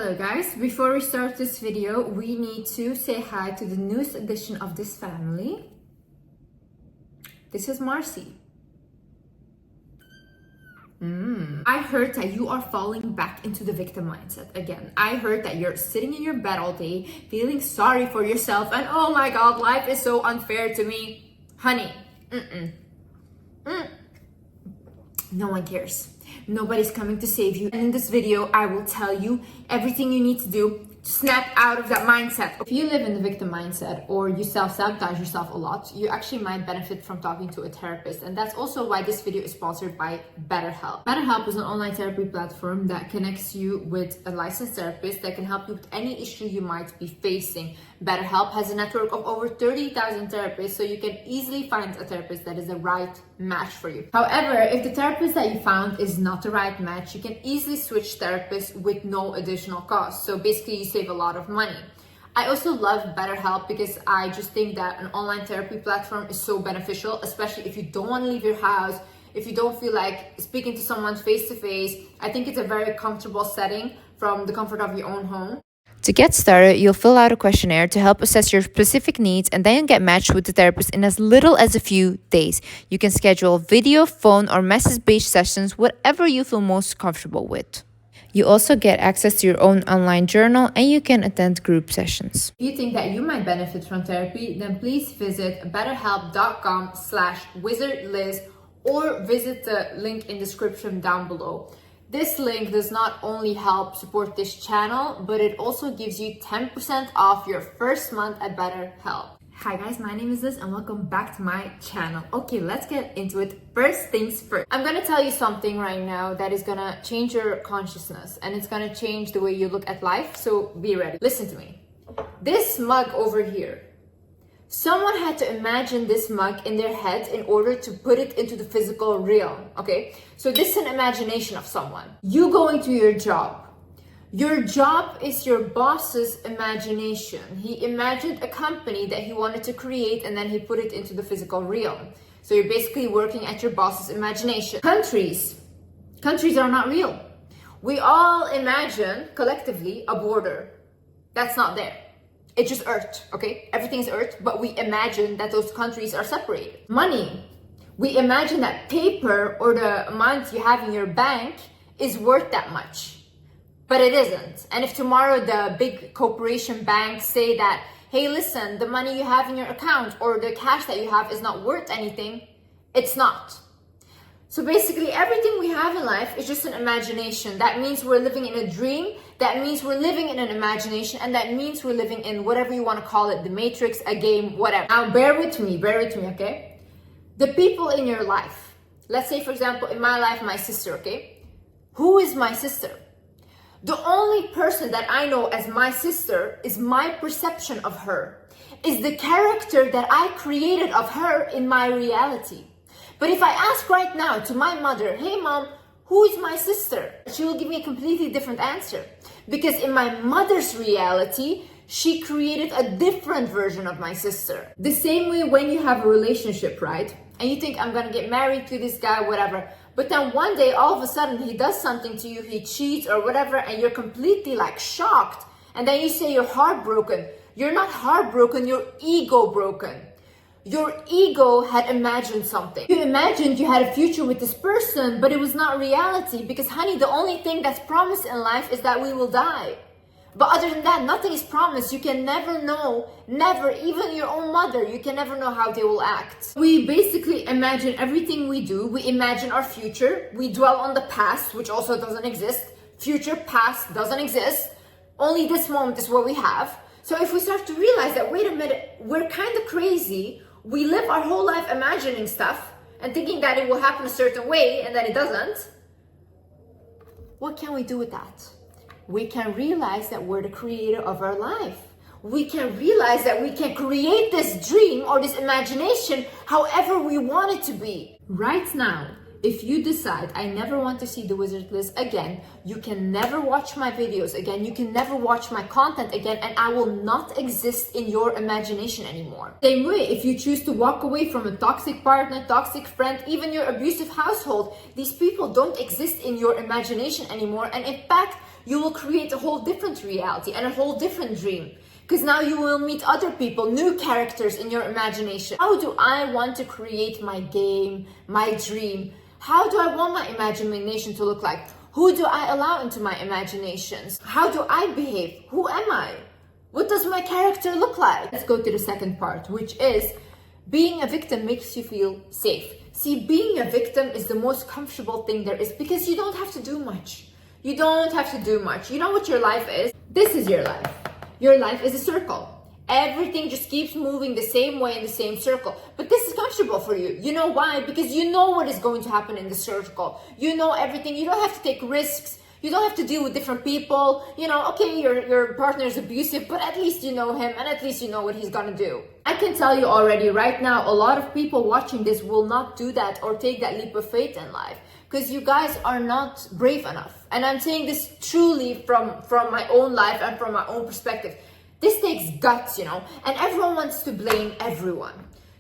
Hello guys, before we start this video, we need to say hi to the newest addition of this family. This is Marcy. I heard that you are falling back into the victim mindset again. I heard that you're sitting in your bed all day, feeling sorry for yourself, and oh my god, life is so unfair to me. Honey, no one cares. Nobody's coming to save you. And in this video, I will tell you everything you need to do to snap out of that mindset. If you live in the victim mindset or you self-sabotage yourself a lot, you actually might benefit from talking to a therapist. And that's also why this video is sponsored by BetterHelp. BetterHelp is an online therapy platform that connects you with a licensed therapist that can help you with any issue you might be facing. BetterHelp has a network of over 30,000 therapists, so you can easily find a therapist that is the right match for you. However, if the therapist that you found is not the right match, you can easily switch therapists with no additional cost. So basically, you save a lot of money. I also love BetterHelp because I just think that an online therapy platform is so beneficial, especially if you don't want to leave your house, if you don't feel like speaking to someone face to face. I think it's a very comfortable setting from the comfort of your own home. To get started, you'll fill out a questionnaire to help assess your specific needs, and then get matched with the therapist in as little as a few days. You can schedule video, phone, or message-based sessions, whatever you feel most comfortable with. You also get access to your own online journal, and you can attend group sessions. If you think that you might benefit from therapy, then please visit betterhelp.com/wizardliz or visit the link in the description down below. This link does not only help support this channel, but it also gives you 10% off your first month at BetterHelp. Hi guys, my name is Liz and welcome back to my channel. Okay, let's get into it. First things first. I'm gonna tell you something right now that is gonna change your consciousness and it's gonna change the way you look at life, so be ready. Listen to me. This mug over here, someone had to imagine this mug in their head in order to put it into the physical realm, okay? So this is an imagination of someone. You going to your job. Your job is your boss's imagination. He imagined a company that he wanted to create and then he put it into the physical realm. So you're basically working at your boss's imagination. Countries are not real. We all imagine collectively a border. That's not there. It's just Earth, okay? Everything is Earth, but we imagine that those countries are separated. Money. We imagine that paper or the amount you have in your bank is worth that much, but it isn't. And if tomorrow the big corporation banks say that, hey, listen, the money you have in your account or the cash that you have is not worth anything, it's not. So basically everything we have in life is just an imagination. That means we're living in a dream. That means we're living in an imagination. And that means we're living in whatever you want to call it, the matrix, a game, whatever. Now bear with me, okay? The people in your life, let's say for example, in my life, my sister, okay? Who is my sister? The only person that I know as my sister is my perception of her, is the character that I created of her in my reality. But if I ask right now to my mother, hey mom, who is my sister? She will give me a completely different answer. Because in my mother's reality, she created a different version of my sister. The same way when you have a relationship, right? And you think, I'm gonna get married to this guy, whatever. But then one day, all of a sudden, he does something to you, he cheats or whatever, and you're completely like shocked. And then you say you're heartbroken. You're not heartbroken, you're ego broken. Your ego had imagined something. You imagined you had a future with this person, but it was not reality because, honey, the only thing that's promised in life is that we will die. But other than that, nothing is promised. You can never know, never, even your own mother, you can never know how they will act. We basically imagine everything we do. We imagine our future. We dwell on the past, which also doesn't exist. Future, past doesn't exist. Only this moment is what we have. So if we start to realize that, wait a minute, we're kind of crazy. We live our whole life imagining stuff and thinking that it will happen a certain way and then it doesn't. What can we do with that? We can realize that we're the creator of our life. We can realize that we can create this dream or this imagination however we want it to be. Right now, if you decide, I never want to see the Wizard Liz again, you can never watch my videos again, you can never watch my content again, and I will not exist in your imagination anymore. Same way, if you choose to walk away from a toxic partner, toxic friend, even your abusive household, these people don't exist in your imagination anymore, and in fact, you will create a whole different reality and a whole different dream. Because now you will meet other people, new characters in your imagination. How do I want to create my game, my dream? How do I want my imagination to look like? Who do I allow into my imaginations? How do I behave? Who am I? What does my character look like? Let's go to the second part, which is being a victim makes you feel safe. See, being a victim is the most comfortable thing there is because you don't have to do much. You don't have to do much. You know what your life is? This is your life. Your life is a circle. Everything just keeps moving the same way in the same circle. But this is comfortable for you. You know why? Because you know what is going to happen in the circle. You know everything. You don't have to take risks. You don't have to deal with different people. You know, okay, your partner is abusive, but at least you know him and at least you know what he's gonna do. I can tell you already right now, a lot of people watching this will not do that or take that leap of faith in life because you guys are not brave enough. And I'm saying this truly from my own life and from my own perspective. This takes guts, you know, and everyone wants to blame everyone.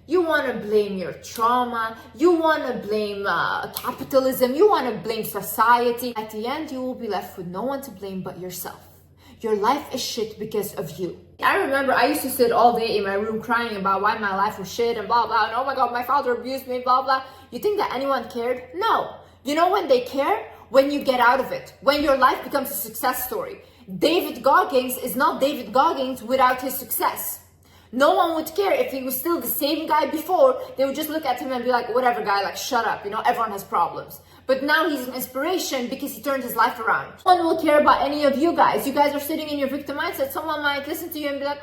You want to blame your trauma, you want to blame capitalism, you want to blame society. At the end, you will be left with no one to blame but yourself. Your life is shit because of you. I remember I used to sit all day in my room crying about why my life was shit and blah, blah, and oh my God, my father abused me, blah, blah. You think that anyone cared? No. You know when they care? When you get out of it. When your life becomes a success story. David Goggins is not David Goggins without his success. No one would care if he was still the same guy before. They would just look at him and be like, whatever guy, like shut up, you know, everyone has problems. But now he's an inspiration because he turned his life around. No one will care about any of you guys. You guys are sitting in your victim mindset. Someone might listen to you and be like,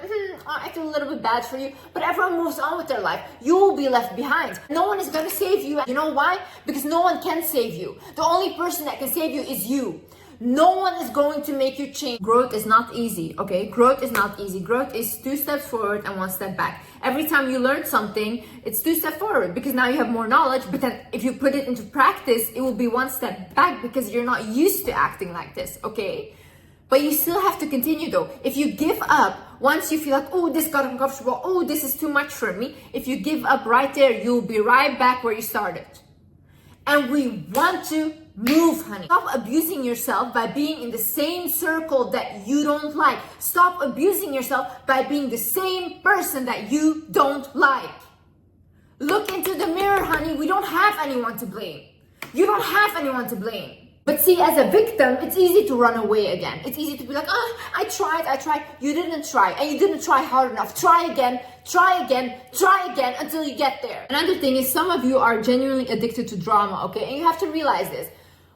I feel a little bit bad for you. But everyone moves on with their life. You will be left behind. No one is going to save you. You know why? Because no one can save you. The only person that can save you is you. No one is going to make you change. Growth is not easy, okay? Growth is not easy. Growth is 2 steps forward and 1 step back. Every time you learn something, it's 2 steps forward because now you have more knowledge, but then if you put it into practice, it will be 1 step back because you're not used to acting like this, okay? But you still have to continue though. If you give up, once you feel like, oh, this got uncomfortable, oh, this is too much for me, if you give up right there, you'll be right back where you started. And we want to move, honey. Stop abusing yourself by being in the same circle that you don't like. Stop abusing yourself by being the same person that you don't like. Look into the mirror, honey. We don't have anyone to blame. You don't have anyone to blame. But see, as a victim, it's easy to run away again. It's easy to be like, I tried. You didn't try, and you didn't try hard enough. Try again until you get there. Another thing is some of you are genuinely addicted to drama, okay? And you have to realize this.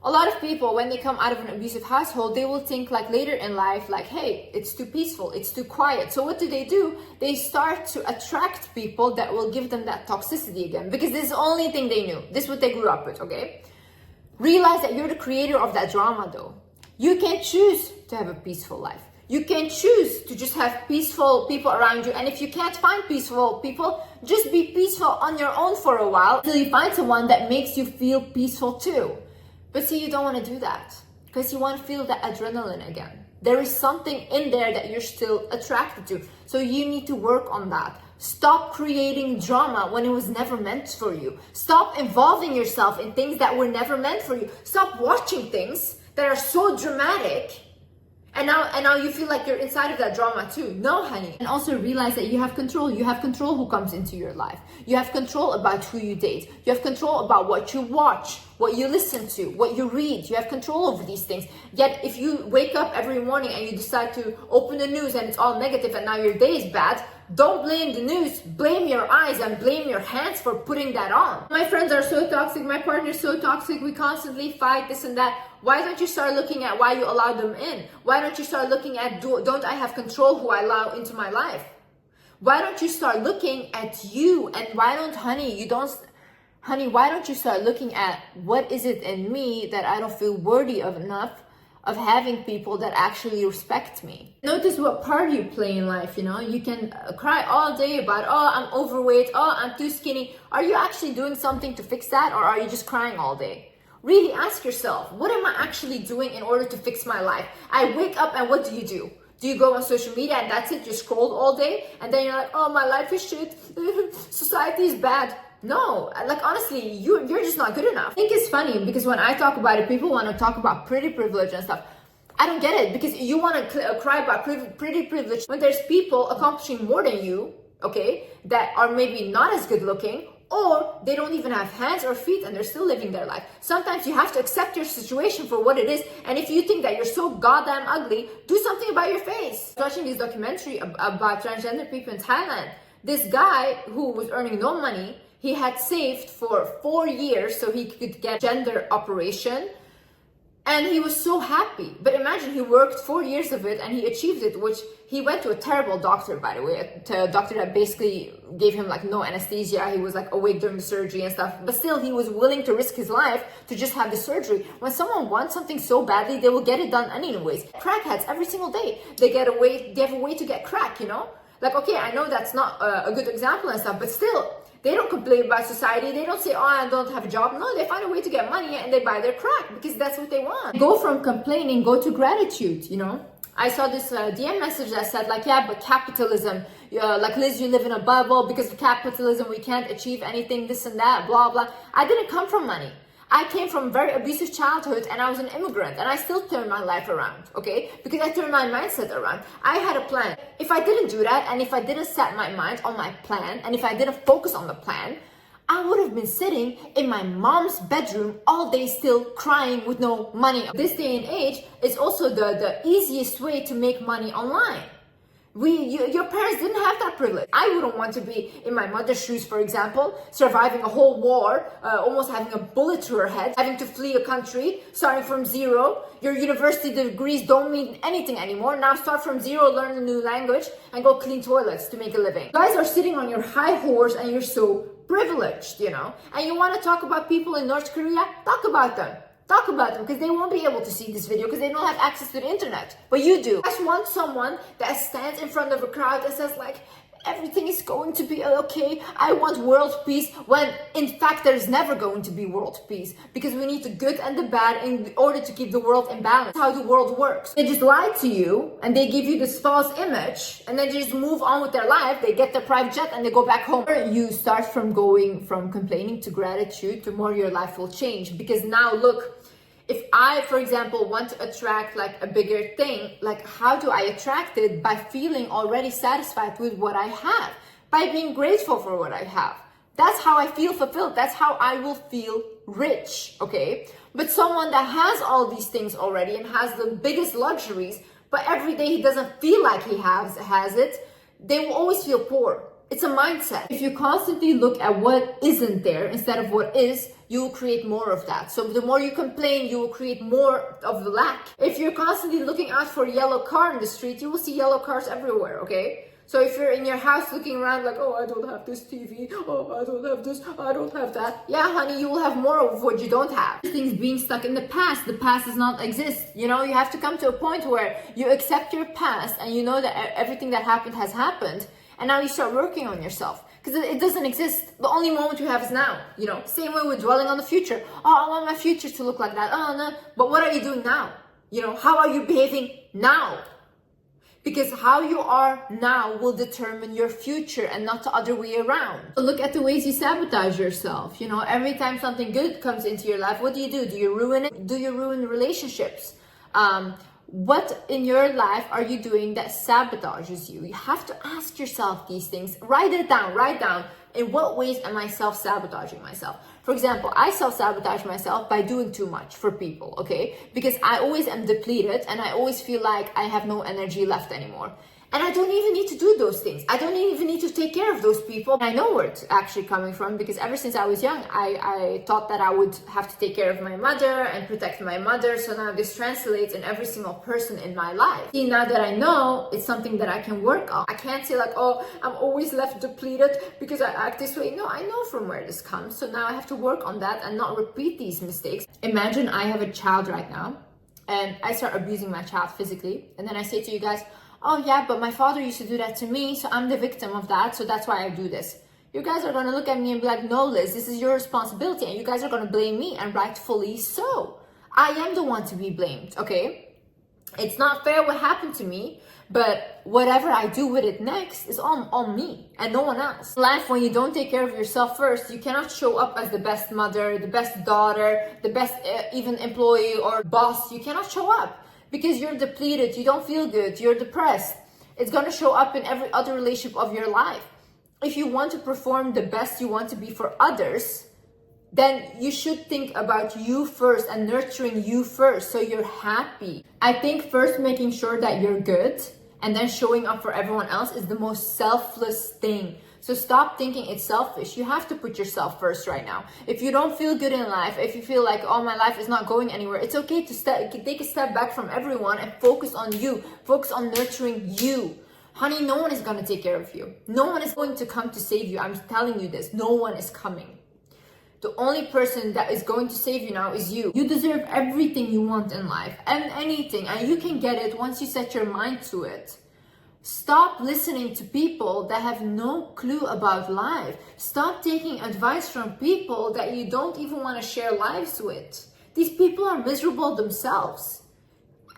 A lot of people, when they come out of an abusive household, they will think like later in life, like, hey, it's too peaceful, it's too quiet. So what do? They start to attract people that will give them that toxicity again, because this is the only thing they knew. This is what they grew up with, okay? Realize that you're the creator of that drama though. You can choose to have a peaceful life. You can choose to just have peaceful people around you. And if you can't find peaceful people, just be peaceful on your own for a while until you find someone that makes you feel peaceful too. But see, you don't want to do that because you want to feel that adrenaline again. There is something in there that you're still attracted to. So you need to work on that. Stop creating drama when it was never meant for you. Stop involving yourself in things that were never meant for you. Stop watching things that are so dramatic. And now you feel like you're inside of that drama too. No, honey. And also realize that you have control. You have control who comes into your life. You have control about who you date. You have control about what you watch, what you listen to, what you read. You have control over these things. Yet if you wake up every morning and you decide to open the news and it's all negative and now your day is bad, don't blame the news. Blame your eyes and blame your hands for putting that on. My friends are so toxic. My partner's so toxic. We constantly fight, this and that. Why don't you start looking at why you allow them in? Why don't you start looking at, don't I have control who I allow into my life? Why don't you start looking at you? And why don't, why don't you start looking at what is it in me that I don't feel worthy of enough of having people that actually respect me? Notice what part you play in life, you know? You can cry all day about, oh, I'm overweight, oh, I'm too skinny. Are you actually doing something to fix that, or are you just crying all day? Really ask yourself, what am I actually doing in order to fix my life? I wake up and what do? Do you go on social media and that's it? You scroll all day and then you're like, oh, my life is shit. Society is bad. No, like honestly, you're just not good enough. I think it's funny because when I talk about it, people want to talk about pretty privilege and stuff. I don't get it, because you want to cry about pretty privilege when there's people accomplishing more than you, okay, that are maybe not as good looking, or they don't even have hands or feet and they're still living their life. Sometimes you have to accept your situation for what it is, and if you think that you're so goddamn ugly, do something about your face. Watching this documentary about transgender people in Thailand, this guy who was earning no money, he had saved for 4 years so he could get gender operation. And he was so happy. But imagine, he worked 4 years of it and he achieved it, which he went to a terrible doctor, by the way, to a doctor that basically gave him like no anesthesia. He was like awake during the surgery and stuff. But still, he was willing to risk his life to just have the surgery. When someone wants something so badly, they will get it done anyways. Crackheads, every single day, they have a way to get crack, you know? Like, okay, I know that's not a good example and stuff, but still, they don't complain about society. They don't say, oh, I don't have a job. No, they find a way to get money and they buy their crack because that's what they want. Go from complaining, go to gratitude, you know? I saw this DM message that said like, yeah, but capitalism, like Liz, you live in a bubble. Because of capitalism, we can't achieve anything, this and that, blah, blah. I didn't come from money. I came from a very abusive childhood and I was an immigrant and I still turned my life around, okay? Because I turned my mindset around. I had a plan. If I didn't do that and if I didn't set my mind on my plan and if I didn't focus on the plan, I would have been sitting in my mom's bedroom all day still crying with no money. This day and age is also the easiest way to make money online. Your parents didn't have that privilege. I wouldn't want to be in my mother's shoes, for example, surviving a whole war, almost having a bullet to her head, having to flee a country, starting from zero. Your university degrees don't mean anything anymore. Now start from zero, learn a new language, and go clean toilets to make a living. You guys are sitting on your high horse and you're so privileged, you know? And you want to talk about people in North Korea? Talk about them. Talk about them, because they won't be able to see this video because they don't have access to the internet. But you do. I just want someone that stands in front of a crowd and says like, everything is going to be okay. I want world peace, when in fact there's never going to be world peace, because we need the good and the bad in order to keep the world in balance. That's how the world works. They just lie to you and they give you this false image and then they just move on with their life. They get their private jet and they go back home. You start from going from complaining to gratitude, the more your life will change. Because now look, if I, for example, want to attract like a bigger thing, like how do I attract it? By feeling already satisfied with what I have, by being grateful for what I have. That's how I feel fulfilled. That's how I will feel rich, okay? But someone that has all these things already and has the biggest luxuries, but every day he doesn't feel like he has it, they will always feel poor. It's a mindset. If you constantly look at what isn't there instead of what is, you will create more of that. So the more you complain, you will create more of the lack. If you're constantly looking out for a yellow car in the street, you will see yellow cars everywhere, okay? So if you're in your house looking around like, oh, I don't have this TV, oh, I don't have this, I don't have that. Yeah, honey, you will have more of what you don't have. Things being stuck in the past does not exist. You know, you have to come to a point where you accept your past and you know that everything that happened has happened. And now you start working on yourself, because it doesn't exist. The only moment you have is now, you know. Same way with dwelling on the future. Oh, I want my future to look like that. Oh, no. But what are you doing now? You know, how are you behaving now? Because how you are now will determine your future and not the other way around. So look at the ways you sabotage yourself. You know, every time something good comes into your life, what do? Do you ruin it? Do you ruin relationships? What in your life are you doing that sabotages you? You have to ask yourself these things. Write it down. Write down, in what ways am I self-sabotaging myself? For example, I self-sabotage myself by doing too much for people, okay? Because I always am depleted and I always feel like I have no energy left anymore. And I don't even need to do those things. I don't even need to take care of those people. I know where it's actually coming from, because ever since I was young, I thought that I would have to take care of my mother and protect my mother. So now this translates in every single person in my life. See, now that I know, it's something that I can work on. I can't say like, oh, I'm always left depleted because I act this way. No, I know from where this comes. So now I have to work on that and not repeat these mistakes. Imagine I have a child right now and I start abusing my child physically. And then I say to you guys, oh yeah, but my father used to do that to me, so I'm the victim of that, so that's why I do this. You guys are going to look at me and be like, no, Liz, this is your responsibility, and you guys are going to blame me, and rightfully so. I am the one to be blamed, okay? It's not fair what happened to me, but whatever I do with it next is on me and no one else. In life, when you don't take care of yourself first, you cannot show up as the best mother, the best daughter, the best even employee or boss. You cannot show up. because you're depleted, you don't feel good, you're depressed. It's gonna show up in every other relationship of your life. If you want to perform the best you want to be for others, then you should think about you first and nurturing you first so you're happy. I think first making sure that you're good and then showing up for everyone else is the most selfless thing. So stop thinking it's selfish. You have to put yourself first right now. If you don't feel good in life, if you feel like, oh, my life is not going anywhere, it's okay to take a step back from everyone and focus on you. Focus on nurturing you. Honey, no one is going to take care of you. No one is going to come to save you. I'm telling you this. No one is coming. The only person that is going to save you now is you. You deserve everything you want in life and anything, and you can get it once you set your mind to it. Stop listening to people that have no clue about life. Stop taking advice from people that you don't even want to share lives with. These people are miserable themselves.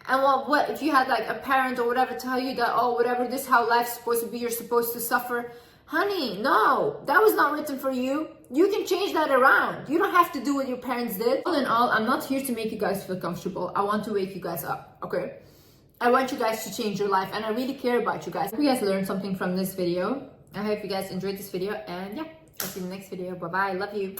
And what if you had like a parent or whatever tell you that, oh, whatever, this is how life's supposed to be, you're supposed to suffer. Honey, no, that was not written for you. You can change that around. You don't have to do what your parents did. All in all, I'm not here to make you guys feel comfortable. I want to wake you guys up, okay? I want you guys to change your life, and I really care about you guys. I hope you guys learned something from this video. I hope you guys enjoyed this video, and yeah, I'll see you in the next video. Bye-bye. Love you.